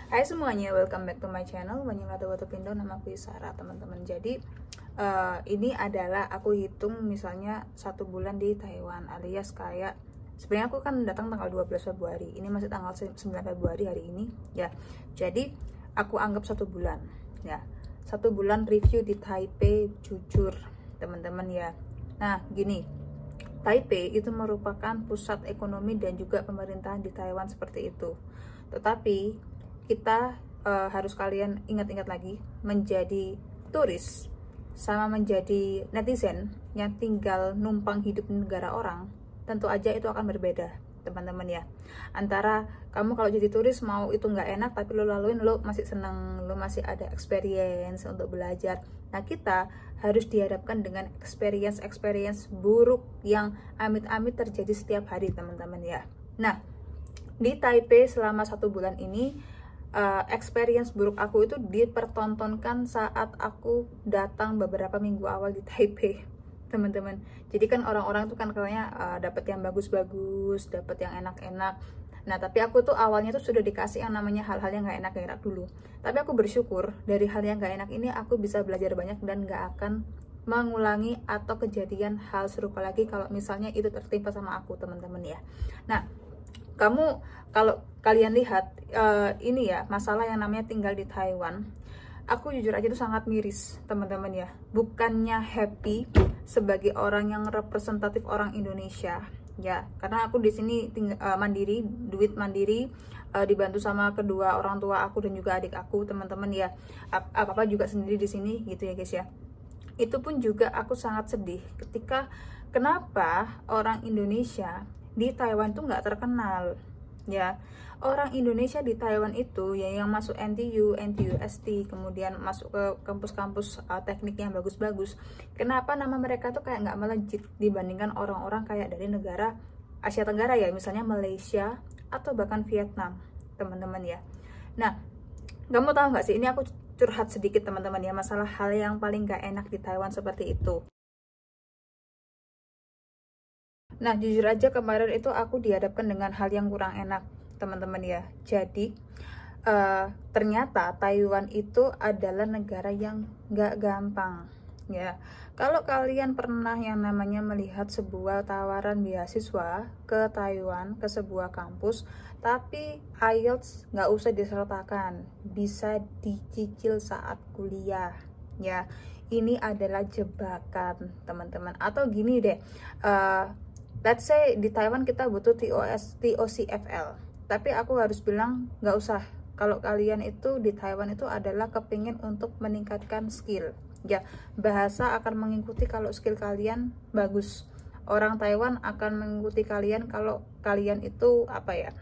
Hai semuanya, welcome back to my channel Watu Pindo, nama aku Isara teman-teman. Jadi ini adalah aku hitung misalnya 1 bulan di Taiwan, alias kayak sebenarnya aku kan datang tanggal 12 Februari, ini masih tanggal 9 Februari hari ini ya. Jadi aku anggap 1 bulan ya, 1 bulan review di Taipei jujur teman-teman ya. Nah gini, Taipei itu merupakan pusat ekonomi dan juga pemerintahan di Taiwan seperti itu. Tetapi kita harus kalian ingat-ingat lagi, menjadi turis sama menjadi netizen yang tinggal numpang hidup di negara orang, tentu aja itu akan berbeda teman-teman ya. Antara kamu kalau jadi turis mau itu nggak enak tapi lo laluin, lo masih seneng, lo masih ada experience untuk belajar. Nah kita harus dihadapkan dengan experience buruk yang amit-amit terjadi setiap hari teman-teman ya. Nah di Taipei selama 1 bulan ini experience buruk aku itu dipertontonkan saat aku datang beberapa minggu awal di Taipei teman-teman. Jadi kan orang-orang tuh kan katanya dapat yang bagus-bagus, dapat yang enak-enak. Nah tapi aku tuh awalnya tuh sudah dikasih yang namanya hal-hal yang gak enak dulu. Tapi aku bersyukur dari hal yang gak enak ini aku bisa belajar banyak dan gak akan mengulangi atau kejadian hal serupa lagi kalau misalnya itu tertimpa sama aku teman-teman ya. Nah kamu kalau kalian lihat ini ya, masalah yang namanya tinggal di Taiwan, aku jujur aja tuh sangat miris teman-teman ya. Bukannya happy sebagai orang yang representatif orang Indonesia ya, karena aku di sini mandiri, duit mandiri, dibantu sama kedua orang tua aku dan juga adik aku teman-teman ya. Apa-apa juga sendiri di sini gitu ya guys ya. Itu pun juga aku sangat sedih ketika kenapa orang Indonesia di Taiwan tuh nggak terkenal ya. Orang Indonesia di Taiwan itu ya yang masuk NTU, NTUST, kemudian masuk ke kampus-kampus teknik yang bagus-bagus, kenapa nama mereka tuh kayak nggak melejit dibandingkan orang-orang kayak dari negara Asia Tenggara ya, misalnya Malaysia atau bahkan Vietnam teman-teman ya. Nah kamu tahu nggak sih, ini aku curhat sedikit teman-teman ya, masalah hal yang paling nggak enak di Taiwan seperti itu. Nah jujur aja kemarin itu aku dihadapkan dengan hal yang kurang enak teman-teman ya. Jadi ternyata Taiwan itu adalah negara yang gak gampang ya. Kalau kalian pernah yang namanya melihat sebuah tawaran beasiswa ke Taiwan, ke sebuah kampus, tapi IELTS gak usah disertakan, bisa dicicil saat kuliah ya. Ini adalah jebakan teman-teman. Atau gini deh, let's say di Taiwan kita butuh TOCFL, tapi aku harus bilang nggak usah. Kalau kalian itu di Taiwan itu adalah kepingin untuk meningkatkan skill ya, bahasa akan mengikuti kalau skill kalian bagus. Orang Taiwan akan mengikuti kalian kalau kalian itu apa ya,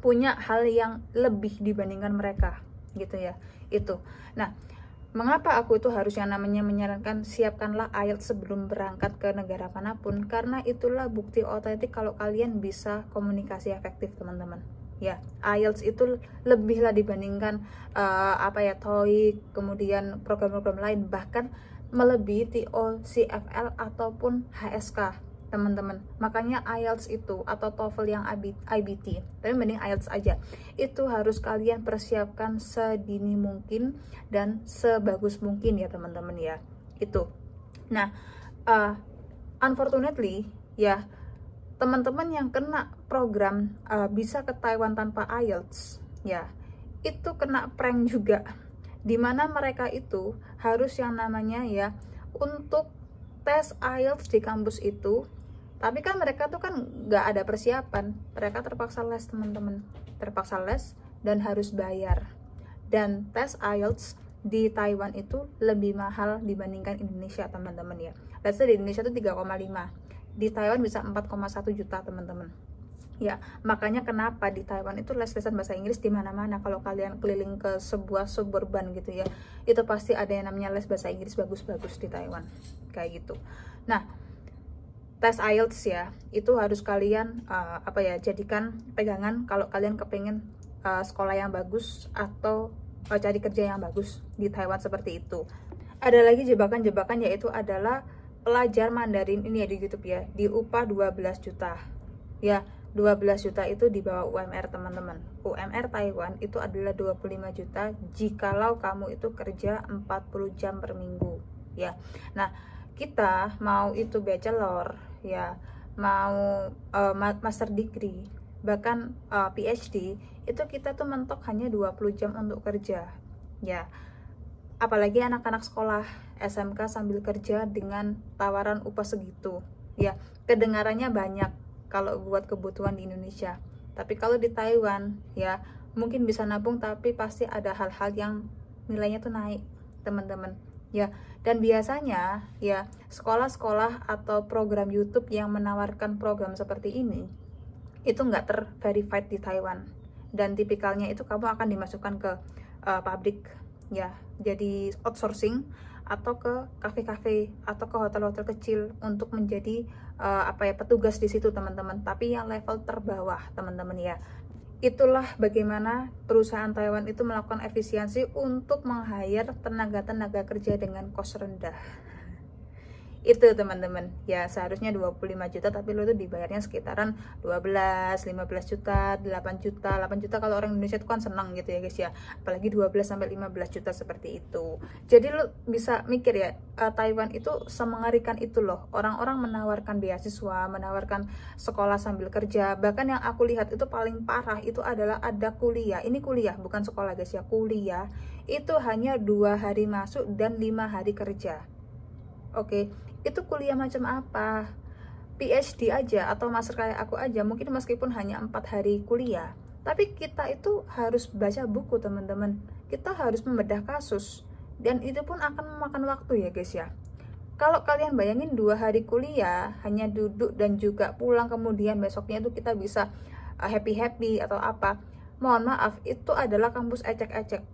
punya hal yang lebih dibandingkan mereka gitu ya. Itu nah mengapa aku itu harus yang namanya menyarankan siapkanlah IELTS sebelum berangkat ke negara manapun, karena itulah bukti otentik kalau kalian bisa komunikasi efektif teman-teman ya. IELTS itu lebih lah dibandingkan apa ya, TOEIC, kemudian program-program lain, bahkan melebihi TOCFL ataupun HSK teman-teman. Makanya IELTS itu atau TOEFL yang IBT, tapi mending IELTS aja, itu harus kalian persiapkan sedini mungkin dan sebagus mungkin ya teman-teman ya. Itu nah unfortunately ya, teman-teman yang kena program bisa ke Taiwan tanpa IELTS ya, itu kena prank juga, dimana mereka itu harus yang namanya ya untuk tes IELTS di kampus itu. Tapi kan mereka tuh kan nggak ada persiapan, mereka terpaksa les teman-teman, terpaksa les dan harus bayar. Dan tes IELTS di Taiwan itu lebih mahal dibandingkan Indonesia teman-teman ya. Let's say di Indonesia tuh 3,5, di Taiwan bisa 4,1 juta teman-teman ya. Makanya kenapa di Taiwan itu les-lesan bahasa Inggris di mana-mana. Kalau kalian keliling ke sebuah suburban gitu ya, itu pasti ada yang namanya les bahasa Inggris bagus-bagus di Taiwan kayak gitu. Nah tes IELTS ya, itu harus kalian apa ya, jadikan pegangan kalau kalian kepengen sekolah yang bagus atau cari kerja yang bagus di Taiwan seperti itu. Ada lagi jebakan-jebakan, yaitu adalah pelajar Mandarin ini ya di YouTube ya, di upah 12 juta ya. 12 juta itu di bawah UMR teman-teman. UMR Taiwan itu adalah 25 juta jikalau kamu itu kerja 40 jam per minggu ya. Nah, kita mau itu bachelor ya, mau master degree, bahkan PhD, itu kita tuh mentok hanya 20 jam untuk kerja ya. Apalagi anak-anak sekolah SMK sambil kerja dengan tawaran upah segitu ya. Kedengarannya banyak kalau buat kebutuhan di Indonesia, tapi kalau di Taiwan ya mungkin bisa nabung, tapi pasti ada hal-hal yang nilainya tuh naik teman-teman ya. Dan biasanya ya sekolah-sekolah atau program YouTube yang menawarkan program seperti ini itu nggak terverified di Taiwan, dan tipikalnya itu kamu akan dimasukkan ke pabrik ya, jadi outsourcing atau ke kafe-kafe atau ke hotel-hotel kecil untuk menjadi petugas di situ teman-teman, tapi yang level terbawah teman-teman ya. Itulah bagaimana perusahaan Taiwan itu melakukan efisiensi untuk meng-hire tenaga kerja dengan kos rendah. Itu teman-teman ya, seharusnya 25 juta tapi lo tuh dibayarnya sekitaran 12, 15 juta, 8 juta. 8 juta kalau orang Indonesia itu kan senang gitu ya guys ya, apalagi 12 sampai 15 juta seperti itu. Jadi lo bisa mikir ya, Taiwan itu semengerikan itu loh. Orang-orang menawarkan beasiswa, menawarkan sekolah sambil kerja. Bahkan yang aku lihat itu paling parah itu adalah ada kuliah. Ini kuliah bukan sekolah guys ya, kuliah itu hanya 2 hari masuk dan 5 hari kerja. Oke, itu kuliah macam apa? PhD aja atau master kayak aku aja mungkin meskipun hanya 4 hari kuliah, tapi kita itu harus baca buku teman-teman, kita harus membedah kasus, dan itu pun akan memakan waktu ya guys ya. Kalau kalian bayangin 2 hari kuliah hanya duduk dan juga pulang, kemudian besoknya itu kita bisa happy-happy atau apa, mohon maaf, itu adalah kampus ecek-ecek.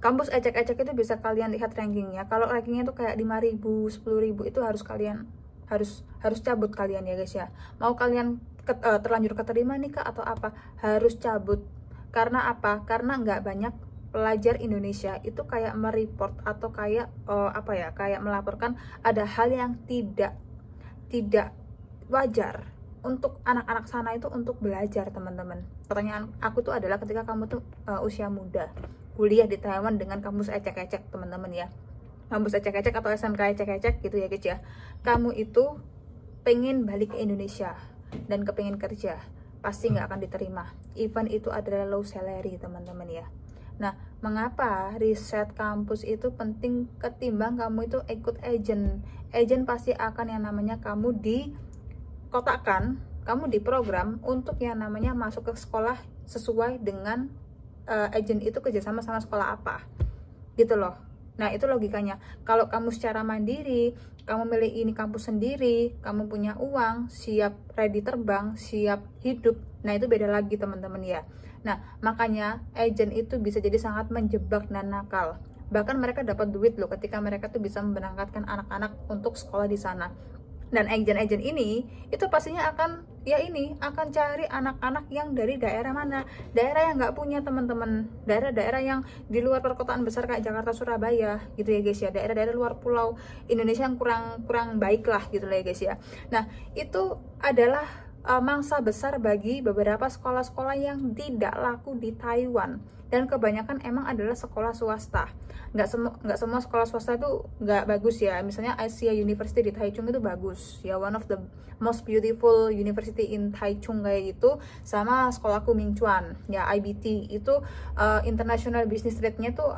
Kampus ecek-ecek itu bisa kalian lihat rankingnya. Kalau rankingnya tuh kayak 5.000, 10.000, itu harus kalian harus cabut kalian ya guys ya. Mau kalian terlanjur keterima nih kak atau apa, harus cabut. Karena apa? Karena nggak banyak pelajar Indonesia itu kayak mereport atau kayak kayak melaporkan ada hal yang tidak wajar untuk anak-anak sana itu untuk belajar teman-teman. Pertanyaan aku tuh adalah, ketika kamu tuh usia muda kuliah di Taiwan dengan kampus ecek-ecek teman-teman ya, kampus ecek-ecek atau SMK ecek-ecek gitu ya guys ya, kamu itu pengen balik ke Indonesia dan kepengen kerja, pasti nggak akan diterima, even itu adalah low salary teman-teman ya. Nah, mengapa riset kampus itu penting ketimbang kamu itu ikut agent pasti akan yang namanya kamu dikotakkan, kamu diprogram untuk yang namanya masuk ke sekolah sesuai dengan agent itu kerjasama sama sekolah apa gitu loh. Nah, itu logikanya. Kalau kamu secara mandiri, kamu milih ini kampus sendiri, kamu punya uang, siap ready terbang, siap hidup, nah itu beda lagi teman-teman ya. Nah, makanya agent itu bisa jadi sangat menjebak dan nakal. Bahkan mereka dapat duit loh ketika mereka tuh bisa memberangkatkan anak-anak untuk sekolah di sana. Dan agent-agent ini itu pastinya akan cari anak-anak yang dari daerah mana, daerah yang nggak punya teman-teman, daerah-daerah yang di luar perkotaan besar kayak Jakarta, Surabaya gitu ya guys ya, daerah-daerah luar pulau Indonesia yang kurang baik lah gitu lah ya guys ya. Nah, itu adalah mangsa besar bagi beberapa sekolah-sekolah yang tidak laku di Taiwan, dan kebanyakan emang adalah sekolah swasta. Nggak semua sekolah swasta itu nggak bagus ya. Misalnya Asia University di Taichung itu bagus ya, one of the most beautiful university in Taichung kayak gitu. Sama sekolahku Mingchuan ya, IBT itu international business rate-nya tuh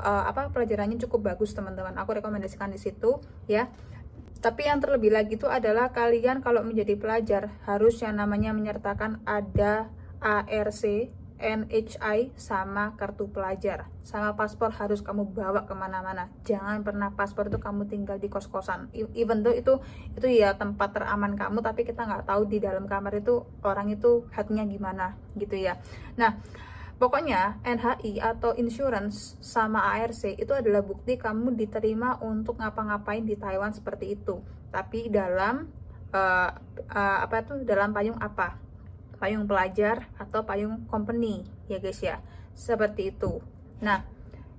pelajarannya cukup bagus teman-teman, aku rekomendasikan di situ ya. Tapi yang terlebih lagi itu adalah kalian kalau menjadi pelajar harus yang namanya menyertakan ada ARC, NHI, sama kartu pelajar, sama paspor harus kamu bawa kemana-mana. Jangan pernah paspor itu kamu tinggal di kos-kosan, even though itu ya tempat teraman kamu, tapi kita nggak tahu di dalam kamar itu orang itu hatinya gimana gitu ya. Nah, pokoknya NHI atau insurance sama ARC itu adalah bukti kamu diterima untuk ngapa-ngapain di Taiwan seperti itu. Tapi dalam dalam payung apa? Payung pelajar atau payung company ya guys ya. Seperti itu. Nah,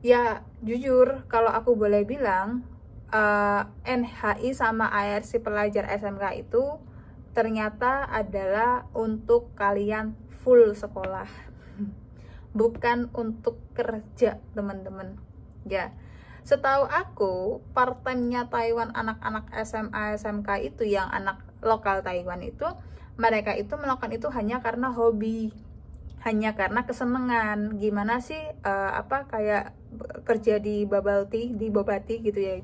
ya jujur kalau aku boleh bilang NHI sama ARC pelajar SMK itu ternyata adalah untuk kalian full sekolah, bukan untuk kerja teman-teman ya. Setahu aku part-time-nya Taiwan anak-anak SMA SMK itu, yang anak lokal Taiwan itu, mereka itu melakukan itu hanya karena hobi, hanya karena kesenangan. Gimana sih kayak kerja di bubble tea, di boba tea gitu ya,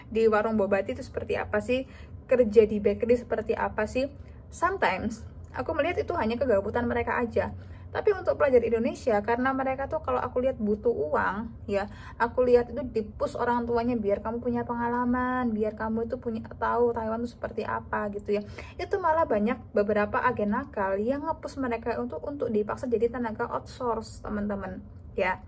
di warung boba tea itu seperti apa sih, kerja di bakery seperti apa sih. Sometimes aku melihat itu hanya kegabutan mereka aja. Tapi untuk pelajar Indonesia, karena mereka tuh kalau aku lihat butuh uang ya, aku lihat itu dipush orang tuanya biar kamu punya pengalaman, biar kamu itu punya tahu Taiwan itu seperti apa gitu ya. Itu malah banyak beberapa agen nakal yang ngepush mereka untuk dipaksa jadi tenaga outsource teman-teman ya.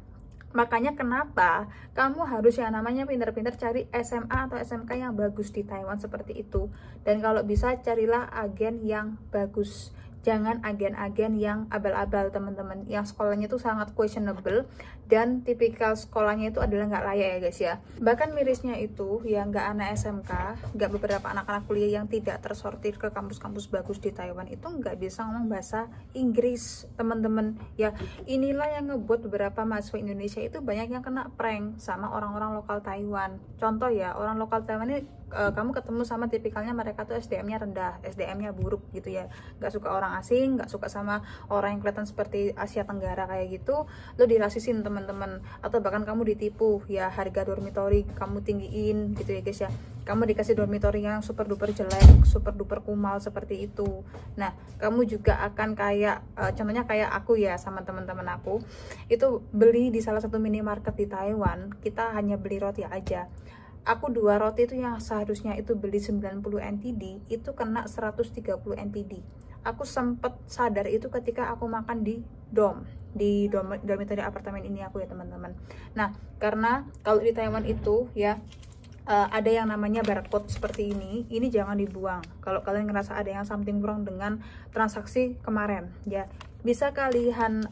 Makanya kenapa kamu harus yang namanya pintar-pintar cari SMA atau SMK yang bagus di Taiwan seperti itu. Dan kalau bisa carilah agen yang bagus. Jangan agen-agen yang abal-abal teman-teman, yang sekolahnya itu sangat questionable dan tipikal sekolahnya itu adalah nggak layak ya guys ya. Bahkan mirisnya itu ya, nggak anak SMK, nggak beberapa anak-anak kuliah yang tidak tersortir ke kampus-kampus bagus di Taiwan itu nggak bisa ngomong bahasa Inggris teman-teman ya. Inilah yang ngebuat beberapa mahasiswa Indonesia itu banyak yang kena prank sama orang-orang lokal Taiwan. Contoh ya, orang lokal Taiwan ini kamu ketemu sama tipikalnya mereka tuh SDM-nya rendah, SDM-nya buruk gitu ya, nggak suka orang asing, nggak suka sama orang yang kelihatan seperti Asia Tenggara kayak gitu, lo dirasisin teman-teman. Atau bahkan kamu ditipu ya, harga dormitory kamu tinggiin gitu ya guys ya, kamu dikasih dormitory yang super duper jelek, super duper kumal seperti itu. Nah kamu juga akan kayak contohnya kayak aku ya, sama teman-teman aku itu beli di salah satu minimarket di Taiwan, kita hanya beli roti aja. Aku 2 roti itu yang seharusnya itu beli 90 NTD, itu kena 130 NTD. Aku sempet sadar itu ketika aku makan di dormitory apartemen ini aku ya teman-teman. Nah, karena kalau di Taiwan itu ya ada yang namanya barcode seperti ini jangan dibuang. Kalau kalian ngerasa ada yang something wrong dengan transaksi kemarin ya, bisa kalian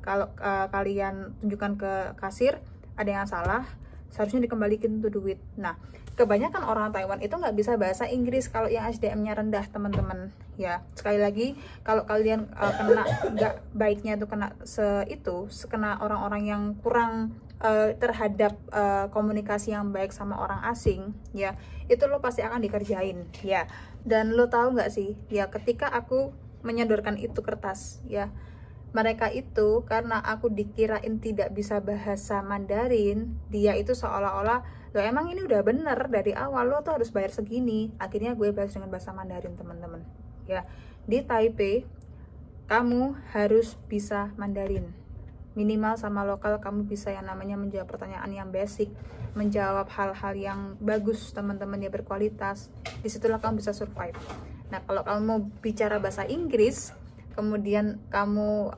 kalau kalian tunjukkan ke kasir ada yang salah, seharusnya dikembalikan tuh duit. Nah, kebanyakan orang Taiwan itu nggak bisa bahasa Inggris kalau yang SDM-nya rendah teman-teman ya. Sekali lagi, kalau kalian kena nggak baiknya tuh kena orang-orang yang kurang terhadap komunikasi yang baik sama orang asing ya, itu lo pasti akan dikerjain ya. Dan lo tahu nggak sih ya, ketika aku menyodorkan itu kertas ya, mereka itu karena aku dikirain tidak bisa bahasa Mandarin, dia itu seolah-olah, lo emang ini udah bener dari awal, lo tuh harus bayar segini. Akhirnya gue bahas dengan bahasa Mandarin teman-teman ya. Di Taipei kamu harus bisa Mandarin, minimal sama lokal kamu bisa yang namanya menjawab pertanyaan yang basic, menjawab hal-hal yang bagus teman-teman ya, berkualitas. Disitulah kamu bisa survive. Nah kalau kamu mau bicara bahasa Inggris, kemudian kamu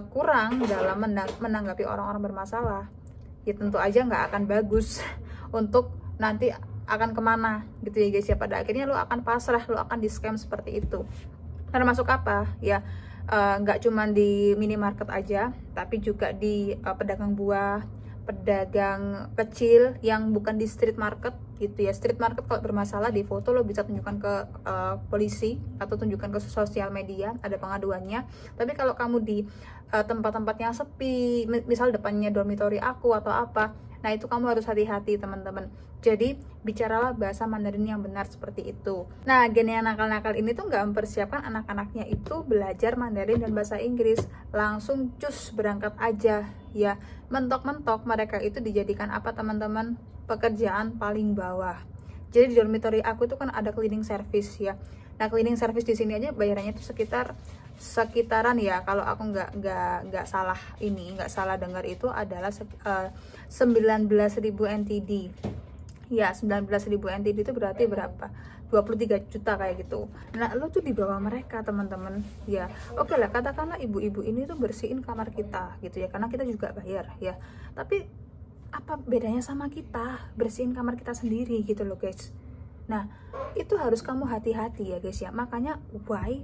kurang dalam menanggapi orang-orang bermasalah, ya tentu aja nggak akan bagus untuk nanti akan kemana gitu ya guys ya. Pada akhirnya lo akan pasrah, lo akan di scam seperti itu. Termasuk apa ya, nggak cuma di minimarket aja, tapi juga di pedagang buah, pedagang kecil yang bukan di street market gitu ya. Street market kalau bermasalah di foto lo bisa tunjukkan ke polisi atau tunjukkan ke sosial media, ada pengaduannya. Tapi kalau kamu di tempat-tempat yang sepi, misal depannya dormitory aku atau apa, nah itu kamu harus hati-hati teman-teman. Jadi bicaralah bahasa Mandarin yang benar seperti itu. Nah gen yang nakal-nakal ini tuh nggak mempersiapkan anak-anaknya itu belajar Mandarin dan bahasa Inggris, langsung cus berangkat aja ya. Mentok-mentok mereka itu dijadikan apa teman-teman, pekerjaan paling bawah. Jadi di dormitory aku itu kan ada cleaning service ya. Nah cleaning service di sini aja bayarannya itu sekitaran ya, kalau aku nggak salah dengar itu adalah 19.000 NTD ya. 19.000 NTD itu berarti berapa, 23 juta kayak gitu. Nah lo tuh di bawah mereka teman-teman ya. Oke lah, katakanlah ibu-ibu ini tuh bersihin kamar kita gitu ya, karena kita juga bayar ya. Tapi apa bedanya sama kita bersihin kamar kita sendiri gitu loh guys. Nah itu harus kamu hati-hati ya guys ya. Makanya why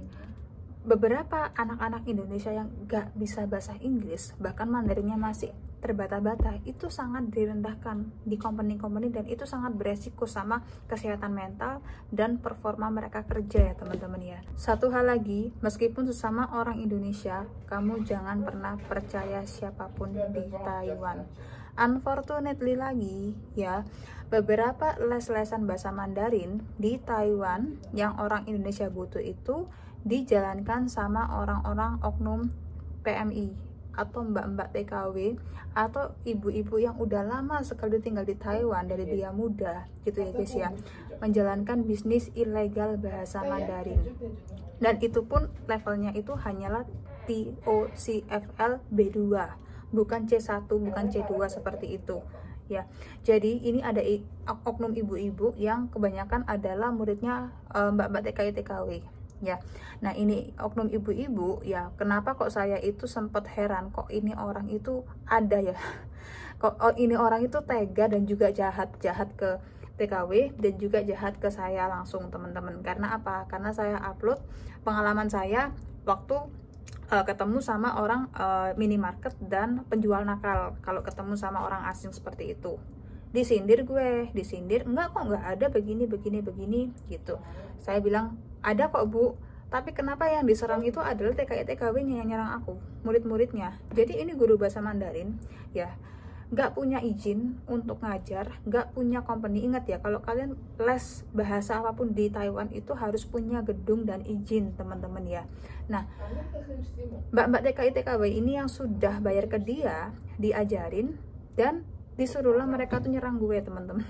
beberapa anak-anak Indonesia yang gak bisa bahasa Inggris, bahkan Mandarinnya masih terbata-bata, itu sangat direndahkan di company-company, dan itu sangat beresiko sama kesehatan mental dan performa mereka kerja ya teman-teman ya. Satu hal lagi, meskipun sesama orang Indonesia, kamu jangan pernah percaya siapapun di Taiwan. Unfortunately lagi ya, beberapa les-lesan bahasa Mandarin di Taiwan yang orang Indonesia butuh itu dijalankan sama orang-orang oknum PMI atau mbak-mbak TKW atau ibu-ibu yang udah lama sekali tinggal di Taiwan dari dia muda gitu ya guys ya, menjalankan bisnis ilegal bahasa Mandarin. Dan itu pun levelnya itu hanyalah TOCFL B2, bukan C1, bukan C2 seperti itu ya. Jadi ini ada oknum ibu-ibu yang kebanyakan adalah muridnya mbak-mbak TKI TKW ya. Nah ini oknum ibu-ibu ya, kenapa kok saya itu sempat heran, kok ini orang itu ada ya, kok ini orang itu tega dan juga jahat ke TKW dan juga jahat ke saya langsung teman-teman. Karena apa? Karena saya upload pengalaman saya waktu ketemu sama orang minimarket dan penjual nakal. Kalau ketemu sama orang asing seperti itu, disindir enggak kok, enggak ada begini gitu. Saya bilang ada kok Bu, tapi kenapa yang diserang itu adalah TKI TKW-nya yang nyerang aku, murid-muridnya. Jadi ini guru bahasa Mandarin ya, nggak punya izin untuk ngajar, nggak punya company. Ingat ya, kalau kalian les bahasa apapun di Taiwan itu harus punya gedung dan izin teman-teman ya. Nah mbak-mbak TKI TKW ini yang sudah bayar ke dia, diajarin, dan disuruhlah mereka tuh nyerang gue teman-teman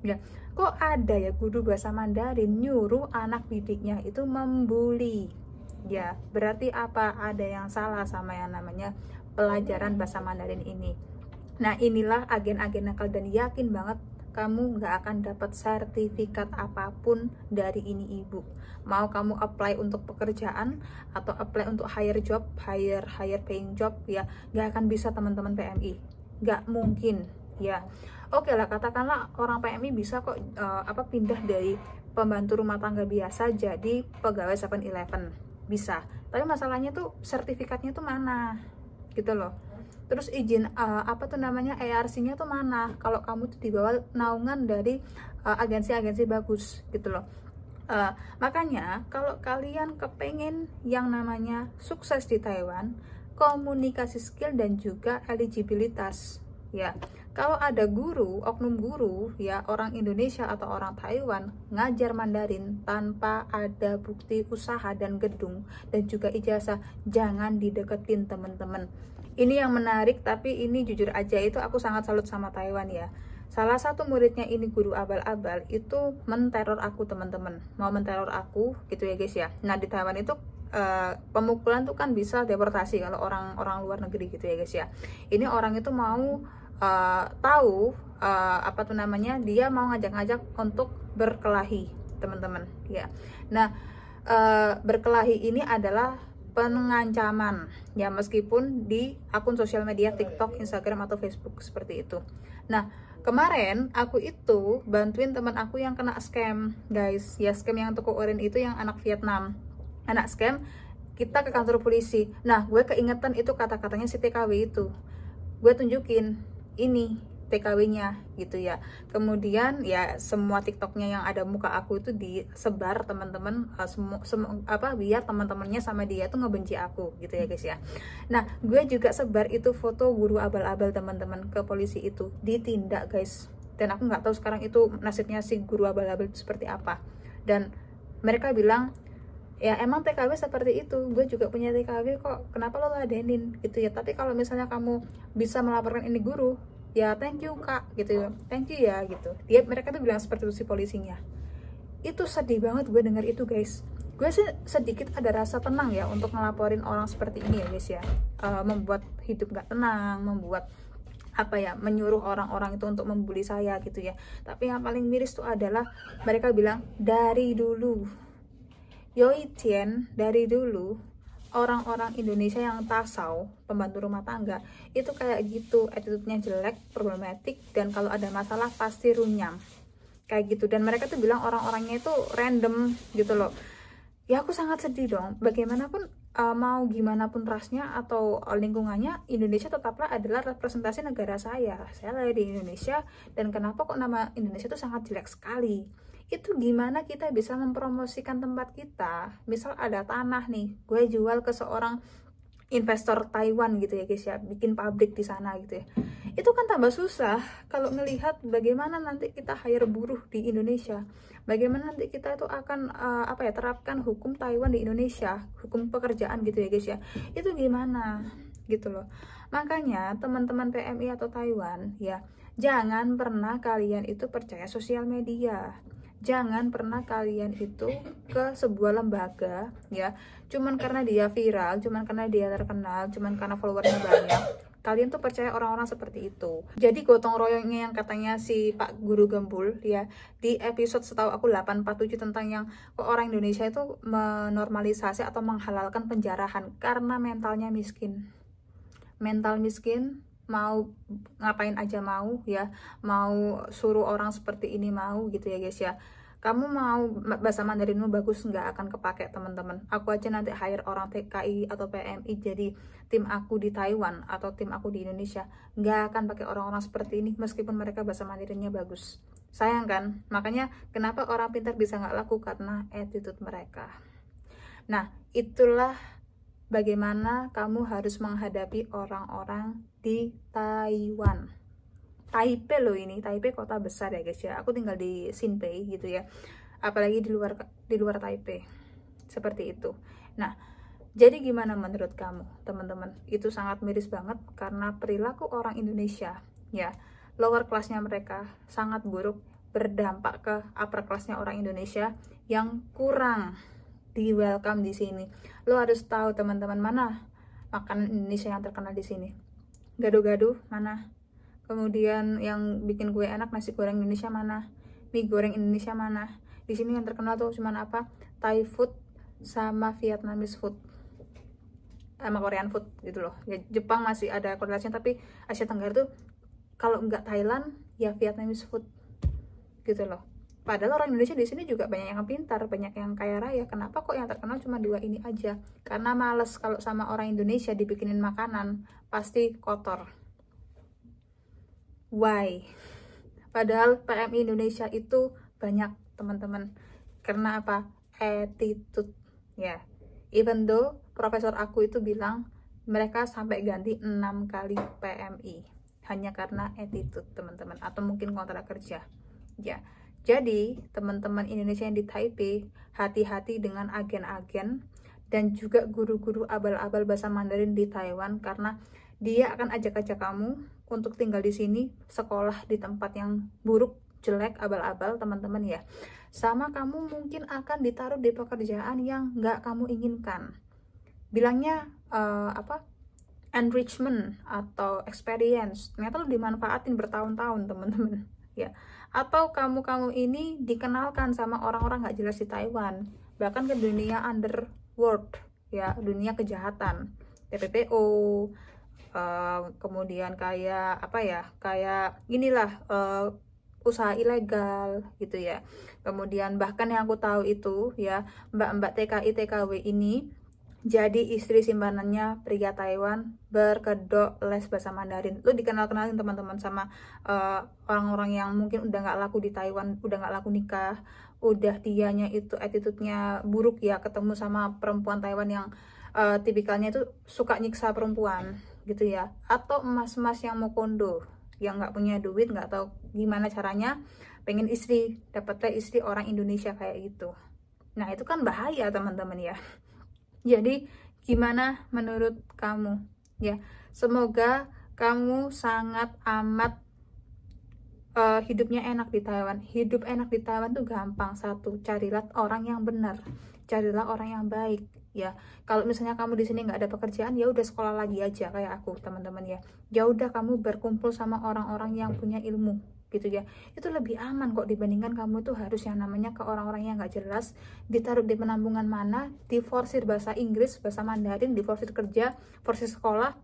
ya. Kok ada ya guru bahasa Mandarin nyuruh anak didiknya itu membuli ya, berarti apa? Ada yang salah sama yang namanya pelajaran bahasa Mandarin ini. Nah inilah agen-agen nakal, dan yakin banget kamu nggak akan dapat sertifikat apapun dari ini ibu. Mau kamu apply untuk pekerjaan atau apply untuk hire paying job ya, nggak akan bisa teman-teman PMI, nggak mungkin ya. Oke lah, katakanlah orang PMI bisa kok pindah dari pembantu rumah tangga biasa jadi pegawai 7-Eleven, bisa. Tapi masalahnya tuh sertifikatnya tuh mana gitu loh. Terus izin ARC-nya tuh mana kalau kamu tuh di bawah naungan dari agensi-agensi bagus gitu loh. Makanya kalau kalian kepengen yang namanya sukses di Taiwan, komunikasi skill dan juga eligibilitas ya. Kalau ada guru, oknum guru ya, orang Indonesia atau orang Taiwan ngajar Mandarin tanpa ada bukti usaha dan gedung dan juga ijazah, jangan dideketin teman-teman. Ini yang menarik, tapi ini jujur aja itu aku sangat salut sama Taiwan ya. Salah satu muridnya ini guru abal-abal itu menteror aku teman-teman, mau menteror aku gitu ya guys ya. Nah di Taiwan itu pemukulan tuh kan bisa deportasi kalau orang luar negeri gitu ya guys ya. Ini orang itu mau dia mau ngajak-ngajak untuk berkelahi teman-teman ya. Nah berkelahi ini adalah pengancaman ya, meskipun di akun sosial media TikTok, Instagram atau Facebook seperti itu. Nah kemarin aku itu bantuin teman aku yang kena scam guys ya, scam yang toko oren itu yang anak Vietnam, anak scam. Kita ke kantor polisi. Nah gue keingetan itu kata-katanya si TKW itu, gue tunjukin ini TKW-nya gitu ya. Kemudian ya semua TikToknya yang ada muka aku itu disebar teman-teman, biar teman-temannya sama dia tuh ngebenci aku gitu ya guys ya. Nah gue juga sebar itu foto guru abal-abal teman-teman ke polisi, itu ditindak guys. Dan aku nggak tahu sekarang itu nasibnya si guru abal-abal itu seperti apa. Dan mereka bilang ya emang TKW seperti itu, gue juga punya TKW kok, kenapa lo ladenin gitu ya. Tapi kalau misalnya kamu bisa melaporkan ini guru, ya thank you kak gitu ya, thank you ya gitu. Mereka tuh bilang seperti itu si polisinya. Itu sedih banget gue denger itu guys. Gue sih sedikit ada rasa tenang ya untuk ngelaporin orang seperti ini ya guys ya. Membuat hidup gak tenang, membuat menyuruh orang-orang itu untuk membuli saya gitu ya. Tapi yang paling miris tuh adalah mereka bilang dari dulu dari dulu orang-orang Indonesia yang tasau, pembantu rumah tangga itu kayak gitu, attitude-nya jelek, problematik, dan kalau ada masalah pasti runyam kayak gitu. Dan mereka tuh bilang orang-orangnya itu random gitu loh. ya aku sangat sedih dong. Bagaimanapun mau gimana pun rasnya atau lingkungannya, Indonesia tetaplah adalah representasi negara saya lahir di Indonesia. Dan kenapa kok nama Indonesia itu sangat jelek sekali? Itu gimana kita bisa mempromosikan tempat kita? Misal ada tanah nih, gue jual ke seorang investor Taiwan gitu ya guys ya, bikin pabrik di sana gitu ya. Itu kan tambah susah kalau ngelihat bagaimana nanti kita hire buruh di Indonesia, bagaimana nanti kita itu akan terapkan hukum Taiwan di Indonesia, hukum pekerjaan gitu ya guys ya. Itu gimana gitu loh. Makanya teman-teman PMI atau Taiwan ya, jangan pernah kalian itu percaya sosial media. Jangan pernah kalian itu ke sebuah lembaga ya, cuman karena dia viral, cuman karena dia terkenal, cuman karena followernya banyak, kalian tuh percaya orang-orang seperti itu. Jadi gotong royongnya yang katanya si Pak Guru Gembul ya, di episode setahu aku 847 tentang yang orang Indonesia itu menormalisasi atau menghalalkan penjarahan karena mentalnya miskin. Mental miskin, mau ngapain aja mau ya, mau suruh orang seperti ini mau gitu ya guys ya. Kamu mau bahasa Mandarinmu bagus, nggak akan kepake teman-teman. Aku aja nanti hire orang TKI atau PMI jadi tim aku di Taiwan atau tim aku di Indonesia, nggak akan pakai orang-orang seperti ini meskipun mereka bahasa Mandarinnya bagus. Sayang kan? Makanya kenapa orang pintar bisa nggak laku, karena attitude mereka. Nah, itulah bagaimana kamu harus menghadapi orang-orang di Taiwan. Taipei loh ini, Taipei kota besar ya guys ya. Aku tinggal di Xinpei gitu ya. Apalagi di luar Taipei. Seperti itu. Nah, jadi gimana menurut kamu, teman-teman? Itu sangat miris banget karena perilaku orang Indonesia ya. Lower kelasnya mereka sangat buruk, berdampak ke upper kelasnya orang Indonesia yang kurang di welcome di sini. Lo harus tahu teman-teman, mana makanan Indonesia yang terkenal di sini? Gado-gado mana? Kemudian yang bikin kue enak, nasi goreng Indonesia mana? Mie goreng Indonesia mana? Di sini yang terkenal tuh cuman apa? Thai food sama Vietnamese food, sama Korean food gitu loh. Ya, Jepang masih ada korelasinya, tapi Asia Tenggara tuh kalau nggak Thailand ya Vietnamese food gitu loh. Padahal orang Indonesia di sini juga banyak yang pintar, banyak yang kaya raya. Kenapa kok yang terkenal cuma dua ini aja? Karena males kalau sama orang Indonesia dibikinin makanan pasti kotor. Why? Padahal PMI Indonesia itu banyak teman-teman. Karena apa? Attitude ya. Even though profesor aku itu bilang mereka sampai ganti 6 kali PMI hanya karena attitude teman-teman, atau mungkin kontrak kerja ya. Jadi teman-teman Indonesia yang di Taipei, hati-hati dengan agen-agen dan juga guru-guru abal-abal bahasa Mandarin di Taiwan, karena dia akan ajak-ajak kamu untuk tinggal di sini, sekolah di tempat yang buruk, jelek, abal-abal teman-teman ya. Sama kamu mungkin akan ditaruh di pekerjaan yang nggak kamu inginkan. Bilangnya enrichment atau experience, ternyata lu dimanfaatin bertahun-tahun teman-teman ya. Atau kamu ini dikenalkan sama orang-orang nggak jelas di Taiwan, bahkan ke dunia underworld ya, dunia kejahatan, TPPO, kemudian kayak kayak inilah usaha ilegal gitu ya. Kemudian bahkan yang aku tahu itu ya, mbak-mbak TKI TKW ini jadi istri simpanannya pria Taiwan, berkedok les bahasa Mandarin. Lu dikenal-kenalin teman-teman sama orang-orang yang mungkin udah nggak laku di Taiwan, udah nggak laku nikah, udah dianya itu attitude-nya buruk ya, ketemu sama perempuan Taiwan yang tipikalnya itu suka nyiksa perempuan gitu ya. Atau emas-emas yang mau kondo, yang nggak punya duit, nggak tahu gimana caranya, pengen dapatnya istri orang Indonesia kayak gitu. Nah itu kan bahaya teman-teman ya. Jadi gimana menurut kamu ya? Semoga kamu sangat amat hidupnya enak di Taiwan. Hidup enak di Taiwan tuh gampang. Satu, carilah orang yang benar, carilah orang yang baik ya. Kalau misalnya kamu di sini nggak ada pekerjaan, ya udah sekolah lagi aja kayak aku teman-teman ya. Ya udah kamu berkumpul sama orang-orang yang punya ilmu gitu ya. Itu lebih aman kok dibandingkan kamu tuh harus yang namanya ke orang-orang yang nggak jelas, ditaruh di penampungan mana, diforsir bahasa Inggris, bahasa Mandarin, diforsir kerja, forsir sekolah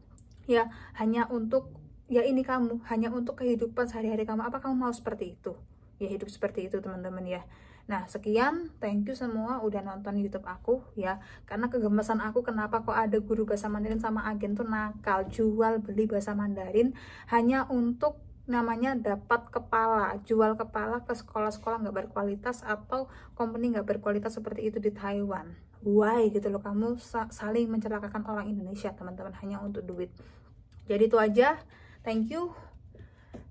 ya, hanya untuk ya ini kamu, hanya untuk kehidupan sehari-hari kamu. Apa kamu mau seperti itu? Ya hidup seperti itu teman-teman ya. Nah, sekian, thank you semua udah nonton YouTube aku ya. Karena kegemesan aku kenapa kok ada guru bahasa Mandarin sama agen tuh nakal jual beli bahasa Mandarin hanya untuk namanya dapat kepala, jual kepala ke sekolah-sekolah nggak berkualitas atau company nggak berkualitas seperti itu di Taiwan. Why gitu loh, kamu saling mencelakakan orang Indonesia teman-teman hanya untuk duit. Jadi itu aja, thank you.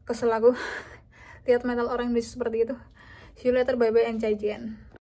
Kesel aku lihat mental orang Indonesia seperti itu. See you later, bye bye and 再见